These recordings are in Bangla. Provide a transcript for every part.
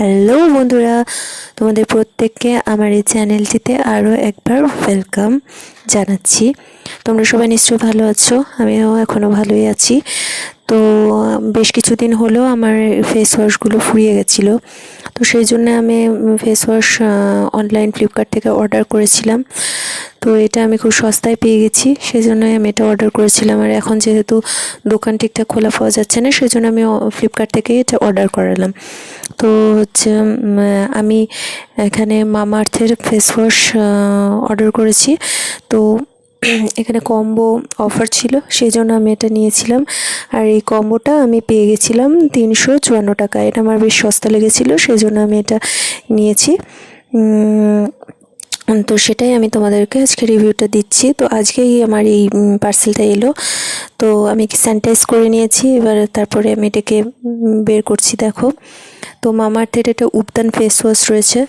হ্যালো বন্ধুরা, তোমাদের প্রত্যেককে আমার এই চ্যানেলটিতে আরও একবার ওয়েলকাম জানাচ্ছি। তোমরা সবাই নিশ্চয়ই ভালো আছো, আমিও এখনও ভালোই আছি। তো বেশ কিছুদিন হলো আমার ফেস ওয়াশগুলো ফুরিয়ে গেছিলো, তো সেই জন্য আমি ফেস ওয়াশ অনলাইন ফ্লিপকার্ট থেকে অর্ডার করেছিলাম। তো এটা আমি খুব সস্তায় পেয়ে গেছি, সেই জন্যই আমি এটা অর্ডার করেছিলাম। আর এখন যেহেতু দোকান ঠিকঠাক খোলা পাওয়া যাচ্ছে না, সেই জন্য আমি ফ্লিপকার্ট থেকে এটা অর্ডার করালাম। তো হচ্ছে আমি এখানে মামা আর্থের ফেস ওয়াশ অর্ডার করেছি। তো এখানে কম্বো অফার ছিল, সেই জন্য আমি এটা নিয়েছিলাম। আর এই কম্বোটা আমি পেয়ে গেছিলাম 354 টাকা। এটা আমার বেশ সস্তা লেগেছিলো, সেই জন্য আমি এটা নিয়েছি। তো সেটাই আমি তোমাদেরকে আজকে রিভিউটা দিচ্ছি। তো আজকেই আমার এই পার্সেলটা এলো, তো আমি স্যানিটাইজ করে নিয়েছি। এবার তারপরে আমি এটাকে বের করছি। দেখো, তো মামা আর্থের এটা উবটান ফেস ওয়াশ রয়েছে,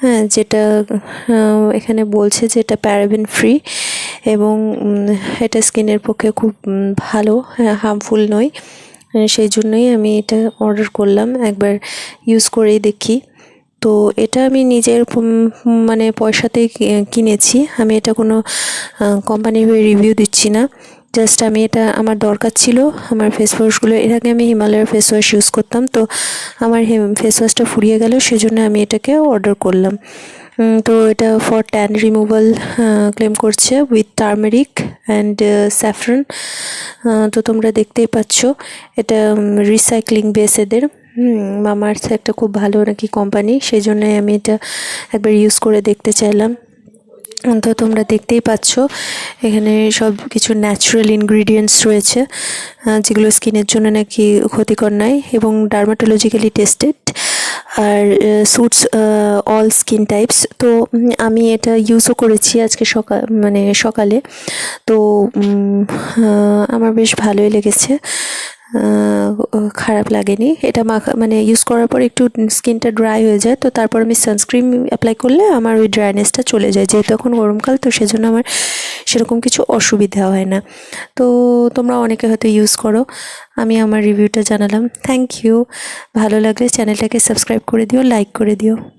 হ্যাঁ, যেটা এখানে বলছে যে এটা প্যারাবেন ফ্রি এবং এটা স্কিনের পক্ষে খুব ভালো, হার্মফুল নয়। সেই জন্যই আমি এটা অর্ডার করলাম, একবার ইউজ করেই দেখি। তো এটা আমি নিজের মানে পয়সাতেই কিনেছি, আমি এটা কোনো কোম্পানির রিভিউ দিচ্ছি না। জাস্ট আমি এটা আমার দরকার ছিল আমার ফেস ওয়াশগুলো। এর আগে আমি হিমালয়ের ফেস ওয়াশ ইউজ করতাম, তো আমার ফেস ওয়াশটা ফুরিয়ে গেল, সেজন্য আমি এটাকে অর্ডার করলাম। তো এটা ফর ট্যান রিমুভাল ক্লেম করছে উইথ টার্মেরিক অ্যান্ড স্যাফরন। তো তোমরা দেখতেই পাচ্ছ এটা রিসাইক্লিং বেস এদের। মামা আর্থ একটা খুব ভালো নাকি কোম্পানি, সেই জন্যই আমি এটা একবার ইউজ করে দেখতে চাইলাম। তো তোমরা দেখতেই পাচ্ছ এখানে সব কিছু ন্যাচারাল ইনগ্রিডিয়েন্টস রয়েছে, যেগুলো স্কিনের জন্য নাকি ক্ষতিকর নয় এবং ডার্মাটোলজিক্যালি টেস্টেড আর স্যুটস অল স্কিন টাইপস। তো আমি এটা ইউজও করেছি আজকে সকালে। তো আমার বেশ ভালোই লেগেছে, খারাপ লাগেনি। এটা ইউজ করার পর একটু স্কিনটা ড্রাই হয়ে যায়, তো তারপর আমি সানস্ক্রিন অ্যাপ্লাই করলে আমার ওই ড্রাইনেসটা চলে যায়। যেহেতু এখন গরমকাল, তো সেজন্য আমার সেরকম কিছু অসুবিধা হয় না। তো তোমরা অনেকে হয়তো ইউজ করো, আমি আমার রিভিউটা জানালাম। Thank you. ভালো লাগলে চ্যানেলটাকে সাবস্ক্রাইব করে দিও, লাইক করে দিও।